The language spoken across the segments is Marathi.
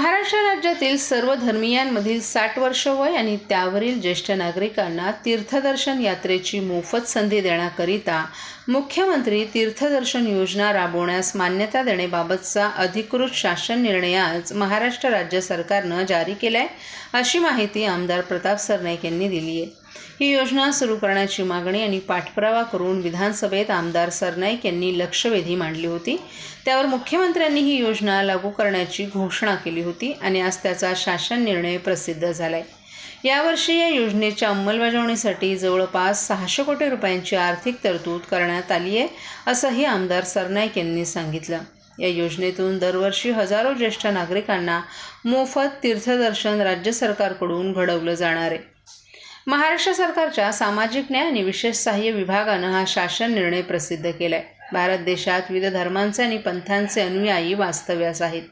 महाराष्ट्र राज्यातील सर्व धर्मीयांमधील 60 वर्ष वय आणि त्यावरील ज्येष्ठ नागरिकांना तीर्थदर्शन यात्रेची मोफत संधी देण्याकरिता मुख्यमंत्री तीर्थदर्शन योजना राबवण्यास मान्यता देण्याबाबतचा अधिकृत शासन निर्णय आज महाराष्ट्र राज्य सरकारनं जारी केला आहे, अशी माहिती आमदार प्रताप सरनाईक यांनी दिली आहे। ही योजना सुरू करण्याची मागणी आणि पाठपुरावा करून विधानसभेत आमदार सरनाईक यांनी लक्षवेधी मांडली होती। त्यावर मुख्यमंत्र्यांनी ही योजना लागू करण्याची घोषणा केली होती आणि आज त्याचा शासन निर्णय प्रसिद्ध झालाय। यावर्षी या योजनेच्या अंमलबजावणीसाठी जवळपास 600 कोटी रुपयांची आर्थिक तरतूद करण्यात आली आहे, असंही आमदार सरनाईक यांनी सांगितलं। या योजनेतून दरवर्षी हजारो ज्येष्ठ नागरिकांना मोफत तीर्थदर्शन राज्य सरकारकडून घडवलं जाणार आहे। महाराष्ट्र सरकारच्या सामाजिक न्याय आणि विशेष सहाय्य विभागानं हा शासन निर्णय प्रसिद्ध केलाय। भारत देशात विविध धर्मांचे आणि पंथांचे अनुयायी वास्तव्यास आहेत।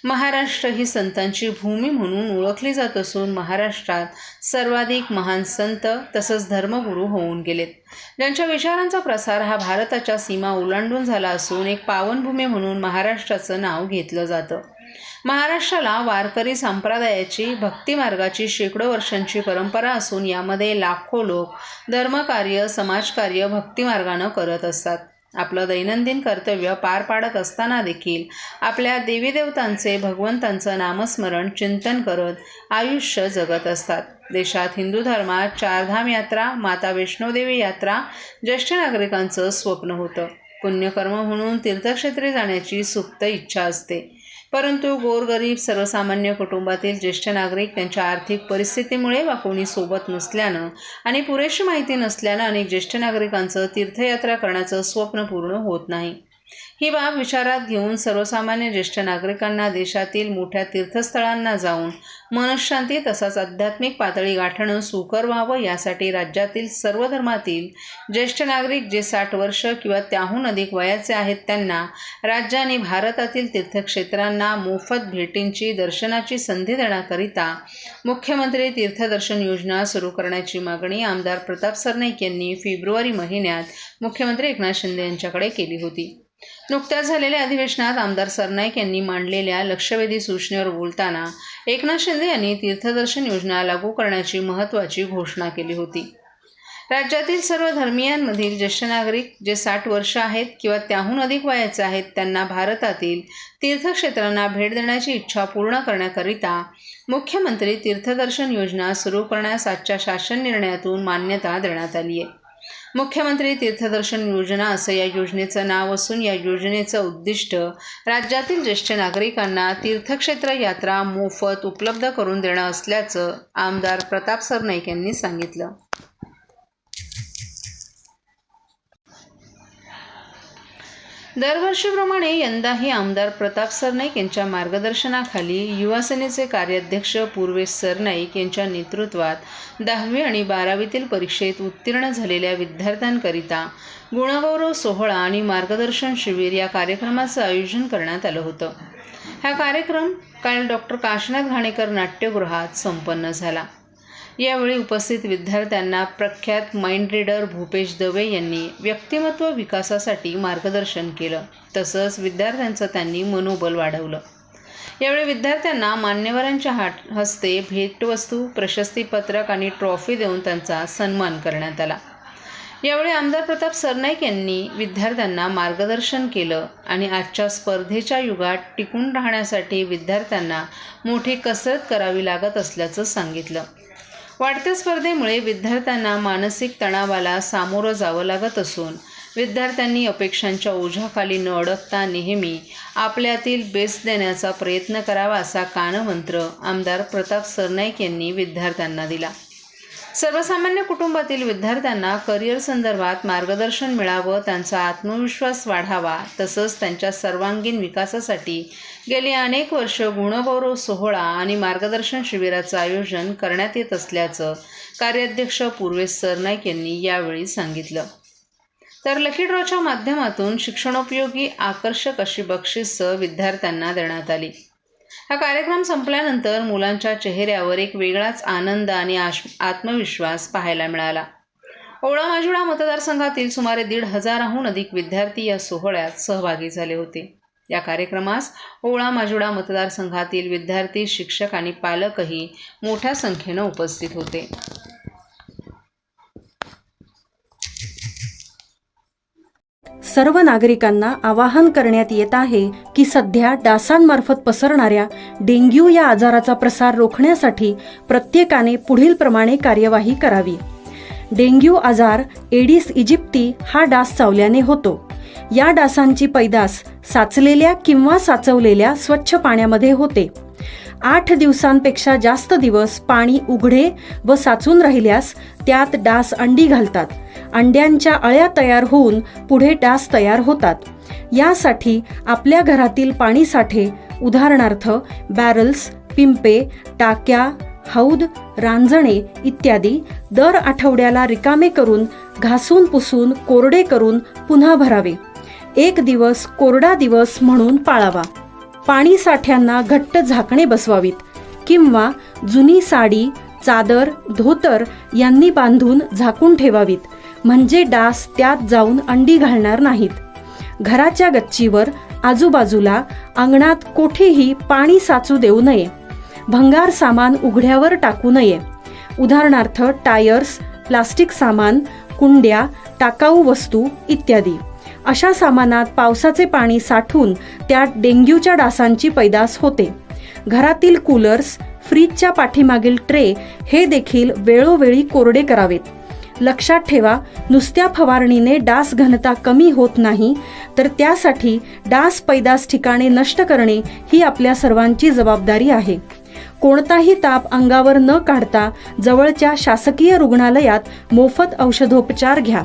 महाराष्ट्र ही संतांची भूमी म्हणून ओळखली जात असून महाराष्ट्रात सर्वाधिक महान संत तसंच धर्मगुरू होऊन गेलेत, ज्यांच्या विचारांचा प्रसार हा भारताच्या सीमा ओलांडून झाला असून एक पावनभूमी म्हणून महाराष्ट्राचं नाव घेतलं जातं। महाराष्ट्राला वारकरी संप्रदायाची भक्ती मार्गाची शेकडो वर्षांची परंपरा असून यामध्ये लाखो लोक धर्मकार्य, समाजकार्य भक्ती मार्गानं करत असतात। आपलं दैनंदिन कर्तव्य पार पाडत असताना देखील आपल्या देवीदेवतांचे, भगवंतांचं नामस्मरण चिंतन करत आयुष्य जगत असतात। देशात हिंदू धर्मात 4 धाम यात्रा, माता वैष्णोदेवी यात्रा ज्येष्ठ नागरिकांचं स्वप्न होतं। पुण्यकर्म म्हणून तीर्थक्षेत्री जाण्याची सुप्त इच्छा असते, परंतु गोरगरीब सर्वसामान्य कुटुंबातील ज्येष्ठ नागरिक त्यांच्या आर्थिक परिस्थितीमुळे वा कोणी सोबत नसल्यानं आणि पुरेशी माहिती नसल्यानं अनेक ज्येष्ठ नागरिकांचं तीर्थयात्रा करण्याचं स्वप्न पूर्ण होत नाही। ही बाब विचारात घेऊन सर्वसामान्य ज्येष्ठ नागरिकांना देशातील मोठ्या तीर्थस्थळांना जाऊन मनःशांती तसंच आध्यात्मिक पातळी गाठणं सुकर व्हावं यासाठी राज्यातील सर्व धर्मातील ज्येष्ठ नागरिक जे 60 वर्ष किंवा त्याहून अधिक वयाचे आहेत त्यांना राज्य आणि भारतातील तीर्थक्षेत्रांना मोफत भेटींची दर्शनाची संधी देण्याकरिता मुख्यमंत्री तीर्थदर्शन योजना सुरू करण्याची मागणी आमदार प्रताप सरनाईक यांनी फेब्रुवारी महिन्यात मुख्यमंत्री एकनाथ शिंदे यांच्याकडे केली होती। नुकत्याच झालेल्या अधिवेशनात आमदार सरनाईक यांनी मांडलेल्या लक्षवेधी सूचनेवर बोलताना एकनाथ शिंदे यांनी तीर्थदर्शन योजना लागू करण्याची महत्त्वाची घोषणा केली होती। राज्यातील सर्व धर्मीयांमधील ज्येष्ठ नागरिक जे 60 वर्ष आहेत किंवा त्याहून अधिक वयाचे आहेत त्यांना भारतातील तीर्थक्षेत्रांना भेट देण्याची इच्छा पूर्ण करण्याकरिता मुख्यमंत्री तीर्थदर्शन योजना सुरू करण्यास आजच्या शासन निर्णयातून मान्यता देण्यात आली आहे। मुख्यमंत्री तीर्थदर्शन योजना असं या योजनेचं नाव असून या योजनेचं उद्दिष्ट राज्यातील ज्येष्ठ नागरिकांना तीर्थक्षेत्र यात्रा मोफत उपलब्ध करून देणं असल्याचं आमदार प्रताप सरनाईक यांनी सांगितलं। दरवर्षीप्रमाणे यंदाही आमदार प्रताप सरनाईक यांच्या मार्गदर्शनाखाली युवासेनेचे कार्याध्यक्ष पूर्वेश सरनाईक यांच्या नेतृत्वात 10वी आणि 12वीतील परीक्षेत उत्तीर्ण झालेल्या विद्यार्थ्यांकरिता गुणगौरव सोहळा आणि मार्गदर्शन शिबिर या कार्यक्रमाचं आयोजन करण्यात आलं होतं। हा कार्यक्रम काल डॉक्टर काशीनाथ घाणेकर नाट्यगृहात संपन्न झाला। यावेळी उपस्थित विद्यार्थ्यांना प्रख्यात माइंड रीडर भूपेश दवे यांनी व्यक्तिमत्व विकासासाठी मार्गदर्शन केलं, तसंच विद्यार्थ्यांचं त्यांनी मनोबल वाढवलं। यावेळी विद्यार्थ्यांना मान्यवरांच्या हस्ते भेटवस्तू, प्रशस्तीपत्रक आणि ट्रॉफी देऊन त्यांचा सन्मान करण्यात आला। यावेळी आमदार प्रताप सरनाईक यांनी विद्यार्थ्यांना मार्गदर्शन केलं आणि आजच्या स्पर्धेच्या युगात टिकून राहण्यासाठी विद्यार्थ्यांना मोठी कसरत करावी लागत असल्याचं सांगितलं। वाढत्या स्पर्धेमुळे विद्यार्थ्यांना मानसिक तणावाला सामोरं जावं लागत असून विद्यार्थ्यांनी अपेक्षांच्या ओझ्याखाली न अडकता नेहमी आपल्यातील बेस्ट देण्याचा प्रयत्न करावा असा कानमंत्र आमदार प्रताप सरनाईक यांनी विद्यार्थ्यांना दिला। सर्वसामान्य कुटुंबातील विद्यार्थ्यांना करिअर संदर्भात मार्गदर्शन मिळावं, त्यांचा आत्मविश्वास वाढावा, तसंच त्यांच्या सर्वांगीण विकासासाठी गेली अनेक वर्ष गुणगौरव सोहळा आणि मार्गदर्शन शिबिराचं आयोजन करण्यात येत असल्याचं कार्याध्यक्ष पूर्वेश सरनाईक यांनी यावेळी सांगितलं। तर लकी ड्रॉच्या माध्यमातून शिक्षणोपयोगी आकर्षक अशी बक्षिसं विद्यार्थ्यांना देण्यात आली। हा कार्यक्रम संपल्यानंतर मुलांच्या चेहऱ्यावर एक वेगळाच आनंद आणि आत्मविश्वास पाहायला मिळाला। ओवळा माजिवडा मतदारसंघातील सुमारे 1,500हून अधिक विद्यार्थी या सोहळ्यात सहभागी झाले होते। या कार्यक्रमास ओळा माजुडा मतदारसंघातील विद्यार्थी, शिक्षक आणि पालकही मोठ्या संख्येने उपस्थित होते. सर्व नागरिकांना आवाहन करण्यात येत आहे की सध्या डासांमार्फत पसरणाऱ्या डेंग्यू या आजाराचा प्रसार रोखण्यासाठी प्रत्येकाने पुढील प्रमाणे कार्यवाही करावी. डेंग्यू आजार एडिस इजिप्ती हा डास चावल्याने होतो. या डासांची पैदास साचलेल्या किंवा साचवलेल्या स्वच्छ पाण्यामध्ये होते. 8 दिवसांपेक्षा जास्त दिवस पाणी उघडे व साचून राहिल्यास त्यात डास अंडी घालतात. अंड्यांच्या अळ्या तयार होऊन पुढे डास तयार होतात. यासाठी आपल्या घरातील पाणी साठे, उदाहरणार्थ बॅरल्स, पिंपे, टाक्या, हौद, रांजणे इत्यादी दर आठवड्याला रिकामे करून घासून पुसून कोरडे करून पुन्हा भरावे. 1 दिवस कोरडा दिवस म्हणून पाळावा. पाणी साठ्यांना घट्ट झाकणे बसवावीत किंवा जुनी साडी, चादर, धोतर यांनी बांधून झाकून ठेवावीत, म्हणजे डास त्यात जाऊन अंडी घालणार नाहीत. घराच्या गच्चीवर, आजूबाजूला, अंगणात कोठेही पाणी साचू देऊ नये. भंगार सामान उघड्यावर टाकू नये. उदाहरणार्थ टायर्स, प्लास्टिक सामान, कुंड्या, टाकाऊ वस्तू इत्यादी. अशा सामानात पावसाचे पाणी साठून त्यात डेंग्यूच्या डासांची पैदास होते. घरातील कूलर्स, फ्रीजच्या पाठीमागील ट्रे हे देखील वेळोवेळी कोरडे करावेत. लक्षात ठेवा, नुसत्या फवारणीने डास घनता कमी होत नाही, तर त्यासाठी डास पैदास ठिकाणे नष्ट करणे ही आपल्या सर्वांची जबाबदारी आहे. कोणताही ताप अंगावर न काढता जवळच्या शासकीय रुग्णालयात मोफत औषधोपचार घ्या.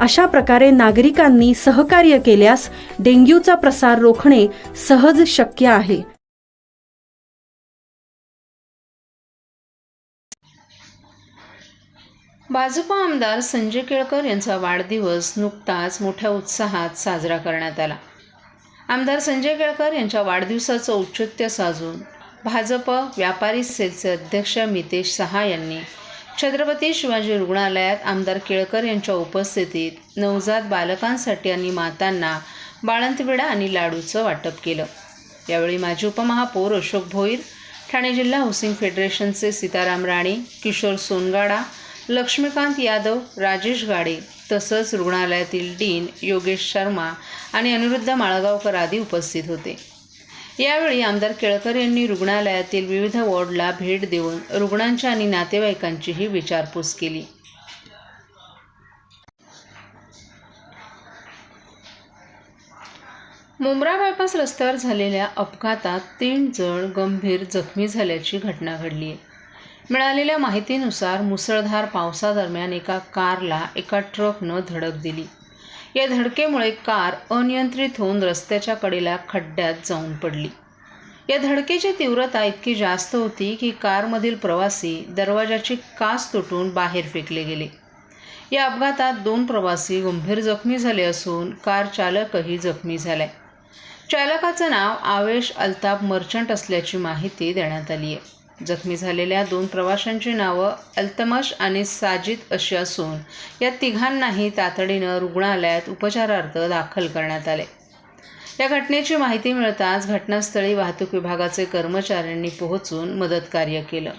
अशा प्रकारे नागरिकांनी सहकार्य केल्यास डेंग्यूचा प्रसार रोखणे सहज शक्य आहे. भाजप आमदार संजय केळकर यांचा वाढदिवस नुकताच मोठ्या उत्साहात साजरा करण्यात आला. आमदार संजय केळकर यांच्या वाढदिवसाचं औचित्य साधून भाजप व्यापारी सेलचे अध्यक्ष मितेश सहा यांनी छत्रपती शिवाजी रुग्णालयात आमदार केळकर यांच्या उपस्थितीत नवजात बालकांसाठी आणि मातांना बाळंतविडा आणि लाडूचं वाटप केलं. यावेळी माजी उपमहापौर अशोक भोईर, ठाणे जिल्हा हाऊसिंग फेडरेशनचे सीताराम राणे, किशोर सोनगाडा, लक्ष्मीकांत यादव, राजेश गाडे तसंच रुग्णालयातील डीन योगेश शर्मा आणि अनिरुद्ध माळगावकर आदी उपस्थित होते. यावेळी आमदार केळकर यांनी रुग्णालयातील विविध वॉर्डला भेट देऊन रुग्णांच्या आणि नातेवाईकांचीही विचारपूस केली. मुंब्रा बायपास रस्त्यावर झालेल्या अपघातात 3 जण गंभीर जखमी झाल्याची घटना घडली आहे. मिळालेल्या माहितीनुसार मुसळधार पावसादरम्यान एका कारला एका ट्रकनं धडक दिली. या धडकेमुळे कार अनियंत्रित होऊन रस्त्याच्या कडेला खड्ड्यात जाऊन पडली. या धडकेची तीव्रता इतकी जास्त होती की कारमधील प्रवासी दरवाजाची काच तुटून बाहेर फेकले गेले. या अपघातात 2 प्रवासी गंभीर जखमी झाले असून कार चालकही जखमी झालाय. चालकाचं नाव आवेश अल्ताफ मर्चंट असल्याची माहिती देण्यात आली आहे. जखमी झालेल्या 2 प्रवाशांची नावं अल्तमश आणि साजिद अशी असून या तिघांनाही तातडीनं रुग्णालयात उपचारार्थ दाखल करण्यात आले. या घटनेची माहिती मिळताच घटनास्थळी वाहतूक विभागाचे कर्मचाऱ्यांनी पोहोचून मदतकार्य केलं.